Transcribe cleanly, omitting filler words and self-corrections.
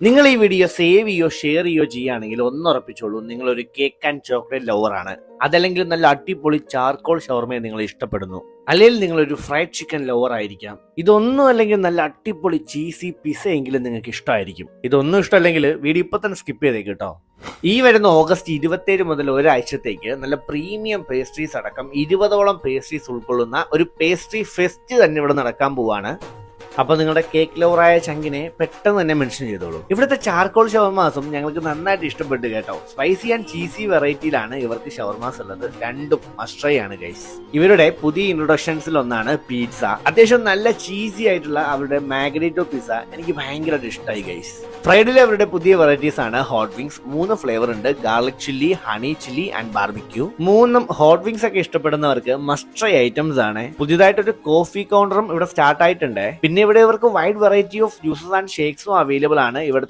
നിങ്ങൾ ഈ video save ചെയ്യോ ഷെയർ ചെയ്യോ ചെയ്യുകയാണെങ്കിൽ ഒന്നുറപ്പിച്ചോളൂ, നിങ്ങൾ ഒരു കേക്ക് ആൻഡ് ചോക്ലേറ്റ് ലവർ ആണ്. അതല്ലെങ്കിൽ നല്ല അടിപൊളി ചാർക്കോൾ ഷവർമയെ നിങ്ങൾ ഇഷ്ടപ്പെടുന്നു, അല്ലെങ്കിൽ നിങ്ങൾ ഒരു ഫ്രൈഡ് ചിക്കൻ ലവർ ആയിരിക്കാം. ഇതൊന്നും അല്ലെങ്കിൽ നല്ല അടിപൊളി ചീസി പിസ എങ്കിലും നിങ്ങൾക്ക് ഇഷ്ടമായിരിക്കും. ഇതൊന്നും ഇഷ്ടമല്ലെങ്കിൽ വീഡിയോ ഇപ്പൊ തന്നെ സ്കിപ്പ് ചെയ്തേക്ക് കേട്ടോ. ഈ വരുന്ന ഓഗസ്റ്റ് 27 മുതൽ ഒരാഴ്ചത്തേക്ക് നല്ല പ്രീമിയം പേസ്ട്രീസ് അടക്കം 20ഓളം പേസ്ട്രീസ് ഉൾക്കൊള്ളുന്ന ഒരു പേസ്ട്രി ഫെസ്റ്റ് തന്നെ ഇവിടെ നടക്കാൻ പോവാണ്. അപ്പൊ നിങ്ങളുടെ കേക്ക് ലവറായ ചങ്കിനെ പെട്ടെന്ന് തന്നെ മെൻഷൻ ചെയ്തോളൂ. ഇവിടുത്തെ ചാർക്കോൾ ഷവർമാസും ഞങ്ങൾക്ക് നന്നായിട്ട് ഇഷ്ടപ്പെട്ടു കേട്ടോ. സ്പൈസി ആൻഡ് ചീസി വെറൈറ്റിയിലാണ് ഇവർക്ക് ഷവർമാസ് ഉള്ളത്. രണ്ടും മസ്റ്റ് ട്രൈ ആണ് ഗൈസ്. ഇവരുടെ പുതിയ ഇൻട്രൊഡക്ഷൻസിൽ ഒന്നാണ് പിസ്സ. അത്യാവശ്യം നല്ല ചീസി ആയിട്ടുള്ള അവരുടെ മാഗ്നേറ്റോ പിസ്സ എനിക്ക് ഭയങ്കരമായിട്ട് ഇഷ്ടമായി ഗൈസ്. ഫ്രൈഡിലെ അവരുടെ പുതിയ വെറൈറ്റീസ് ആണ് ഹോട്ട് വിങ്സ്. 3 ഫ്ലേവർ ഉണ്ട്: garlic chilli, honey chilli and barbecue. മൂന്നും ഹോട്ട് വിങ്സ് ഒക്കെ ഇഷ്ടപ്പെടുന്നവർക്ക് മസ്റ്റ് ട്രൈ ഐറ്റംസ് ആണ്. പുതിയതായിട്ടൊരു കോഫി കൗണ്ടറും ഇവിടെ സ്റ്റാർട്ട് ആയിട്ടുണ്ട്. പിന്നെ ഇവിടെ ഇവർക്ക് wide variety of juices and ഷേക്സും അവൈലബിൾ ആണ്. ഇവിടുത്തെ